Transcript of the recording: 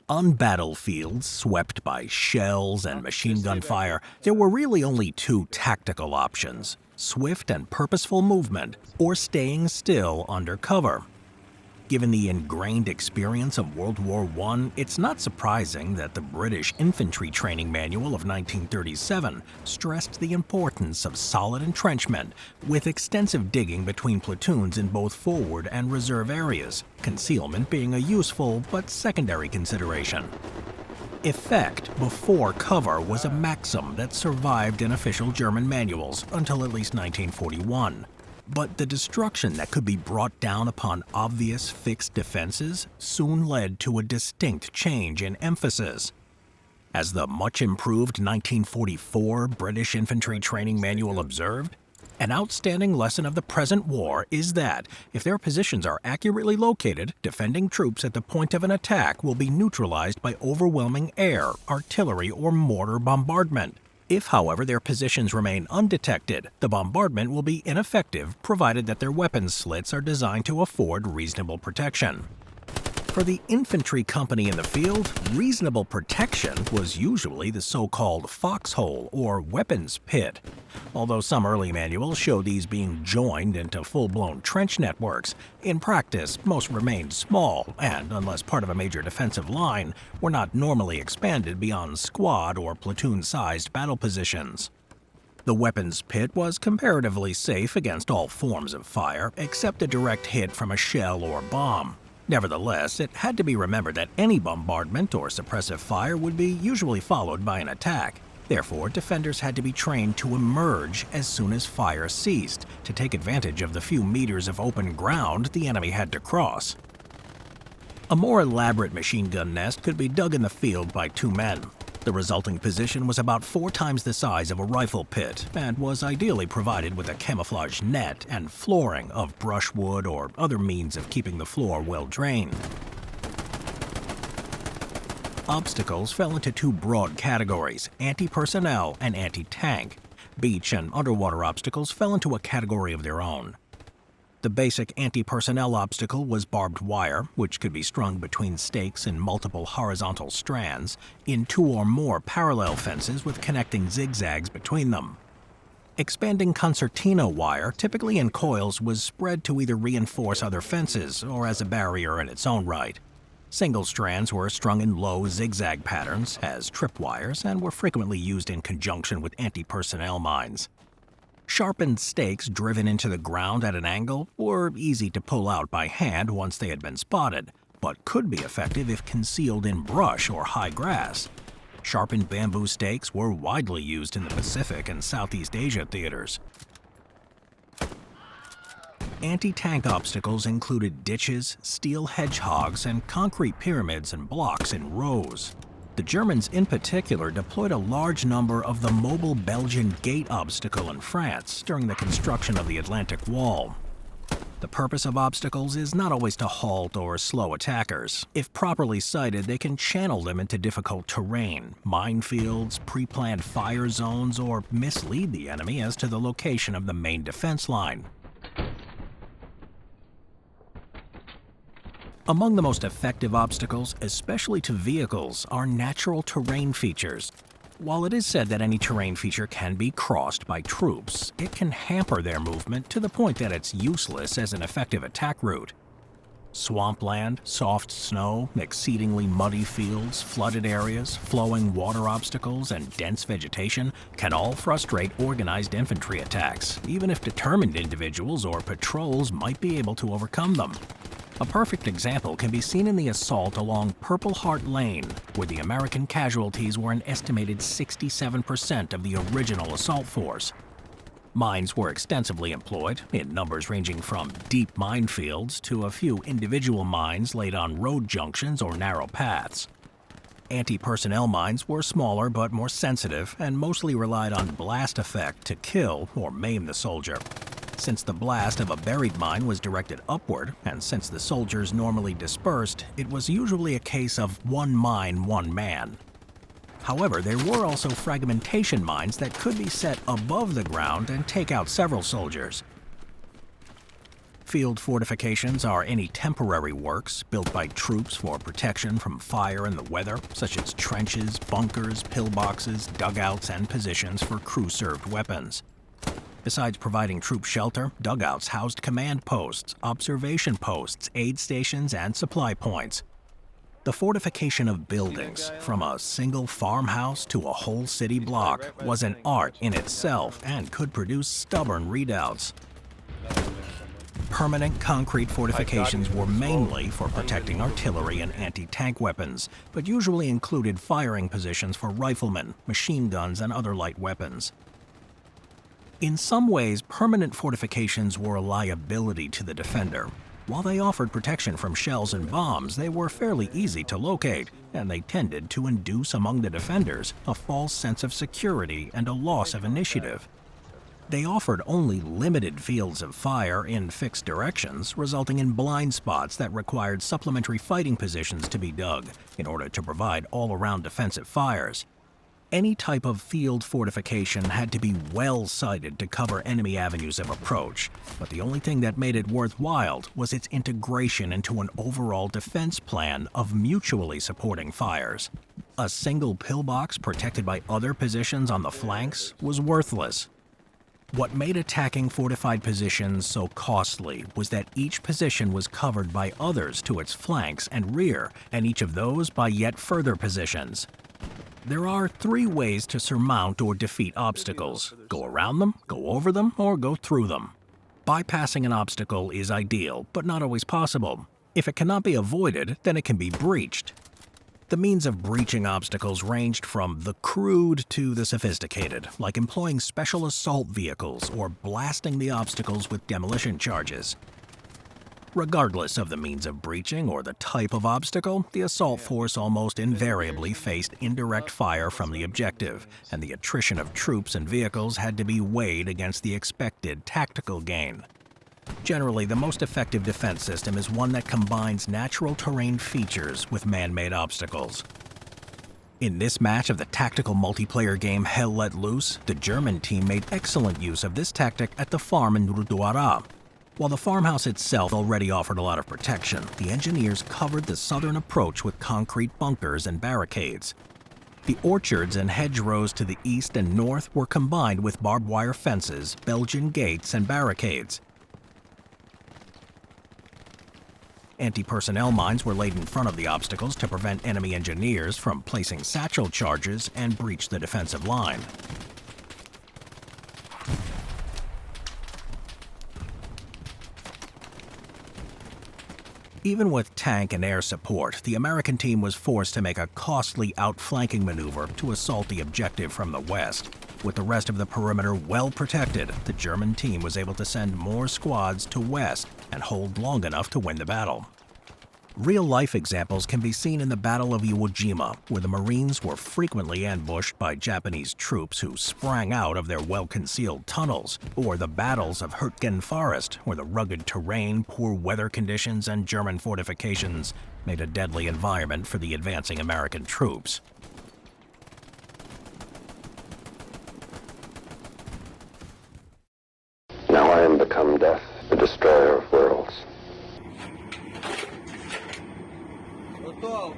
On battlefields swept by shells and machine gun fire, there were really only two tactical options: swift and purposeful movement, or staying still under cover. Given the ingrained experience of World War I, it's not surprising that the British Infantry Training Manual of 1937 stressed the importance of solid entrenchment, with extensive digging between platoons in both forward and reserve areas, concealment being a useful but secondary consideration. Effect before cover was a maxim that survived in official German manuals until at least 1941. But the destruction that could be brought down upon obvious fixed defenses soon led to a distinct change in emphasis. As the much-improved 1944 British Infantry Training Manual observed, an outstanding lesson of the present war is that, if their positions are accurately located, defending troops at the point of an attack will be neutralized by overwhelming air, artillery, or mortar bombardment. If, however, their positions remain undetected, the bombardment will be ineffective provided that their weapons slits are designed to afford reasonable protection. For the infantry company in the field, reasonable protection was usually the so-called foxhole or weapons pit. Although some early manuals show these being joined into full-blown trench networks, in practice most remained small and, unless part of a major defensive line, were not normally expanded beyond squad or platoon-sized battle positions. The weapons pit was comparatively safe against all forms of fire, except a direct hit from a shell or bomb. Nevertheless, it had to be remembered that any bombardment or suppressive fire would be usually followed by an attack. Therefore, defenders had to be trained to emerge as soon as fire ceased, to take advantage of the few meters of open ground the enemy had to cross. A more elaborate machine gun nest could be dug in the field by two men. The resulting position was about 4 times the size of a rifle pit and was ideally provided with a camouflage net and flooring of brushwood or other means of keeping the floor well drained. Obstacles fell into two broad categories: anti-personnel and anti-tank. Beach and underwater obstacles fell into a category of their own. The basic anti-personnel obstacle was barbed wire, which could be strung between stakes in multiple horizontal strands, in 2 or more parallel fences with connecting zigzags between them. Expanding concertina wire, typically in coils, was spread to either reinforce other fences or as a barrier in its own right. Single strands were strung in low zigzag patterns as tripwires and were frequently used in conjunction with anti-personnel mines. Sharpened stakes driven into the ground at an angle were easy to pull out by hand once they had been spotted, but could be effective if concealed in brush or high grass. Sharpened bamboo stakes were widely used in the Pacific and Southeast Asia theaters. Anti-tank obstacles included ditches, steel hedgehogs, and concrete pyramids and blocks in rows. The Germans in particular deployed a large number of the mobile Belgian gate obstacle in France during the construction of the Atlantic Wall. The purpose of obstacles is not always to halt or slow attackers. If properly sited, they can channel them into difficult terrain, minefields, pre-planned fire zones, or mislead the enemy as to the location of the main defense line. Among the most effective obstacles, especially to vehicles, are natural terrain features. While it is said that any terrain feature can be crossed by troops, it can hamper their movement to the point that it's useless as an effective attack route. Swampland, soft snow, exceedingly muddy fields, flooded areas, flowing water obstacles, and dense vegetation can all frustrate organized infantry attacks, even if determined individuals or patrols might be able to overcome them. A perfect example can be seen in the assault along Purple Heart Lane, where the American casualties were an estimated 67% of the original assault force. Mines were extensively employed, in numbers ranging from deep minefields to a few individual mines laid on road junctions or narrow paths. Anti-personnel mines were smaller but more sensitive and mostly relied on blast effect to kill or maim the soldier. Since the blast of a buried mine was directed upward, and since the soldiers normally dispersed, it was usually a case of one mine, one man. However, there were also fragmentation mines that could be set above the ground and take out several soldiers. Field fortifications are any temporary works built by troops for protection from fire and the weather, such as trenches, bunkers, pillboxes, dugouts, and positions for crew-served weapons. Besides providing troop shelter, dugouts housed command posts, observation posts, aid stations, and supply points. The fortification of buildings, from a single farmhouse to a whole city block, was an art in itself and could produce stubborn redoubts. Permanent concrete fortifications were mainly for protecting artillery and anti-tank weapons, but usually included firing positions for riflemen, machine guns, and other light weapons. In some ways, permanent fortifications were a liability to the defender. While they offered protection from shells and bombs, they were fairly easy to locate, and they tended to induce among the defenders a false sense of security and a loss of initiative. They offered only limited fields of fire in fixed directions, resulting in blind spots that required supplementary fighting positions to be dug in order to provide all-around defensive fires. Any type of field fortification had to be well sited to cover enemy avenues of approach, but the only thing that made it worthwhile was its integration into an overall defense plan of mutually supporting fires. A single pillbox protected by other positions on the flanks was worthless. What made attacking fortified positions so costly was that each position was covered by others to its flanks and rear, and each of those by yet further positions. There are three ways to surmount or defeat obstacles: go around them, go over them, or go through them. Bypassing an obstacle is ideal, but not always possible. If it cannot be avoided, then it can be breached. The means of breaching obstacles ranged from the crude to the sophisticated, like employing special assault vehicles or blasting the obstacles with demolition charges. Regardless of the means of breaching or the type of obstacle, the assault force almost invariably faced indirect fire from the objective, and the attrition of troops and vehicles had to be weighed against the expected tactical gain. Generally, the most effective defense system is one that combines natural terrain features with man-made obstacles. In this match of the tactical multiplayer game Hell Let Loose, the German team made excellent use of this tactic at the farm in Ruduara. While the farmhouse itself already offered a lot of protection, the engineers covered the southern approach with concrete bunkers and barricades. The orchards and hedgerows to the east and north were combined with barbed wire fences, Belgian gates, and barricades. Anti-personnel mines were laid in front of the obstacles to prevent enemy engineers from placing satchel charges and breach the defensive line. Even with tank and air support, the American team was forced to make a costly outflanking maneuver to assault the objective from the west. With the rest of the perimeter well protected, the German team was able to send more squads to west and hold long enough to win the battle. Real-life examples can be seen in the Battle of Iwo Jima, where the Marines were frequently ambushed by Japanese troops who sprang out of their well-concealed tunnels, or the battles of Hurtgen Forest, where the rugged terrain, poor weather conditions, and German fortifications made a deadly environment for the advancing American troops. Now I am become death, the destroyer of worlds. Go.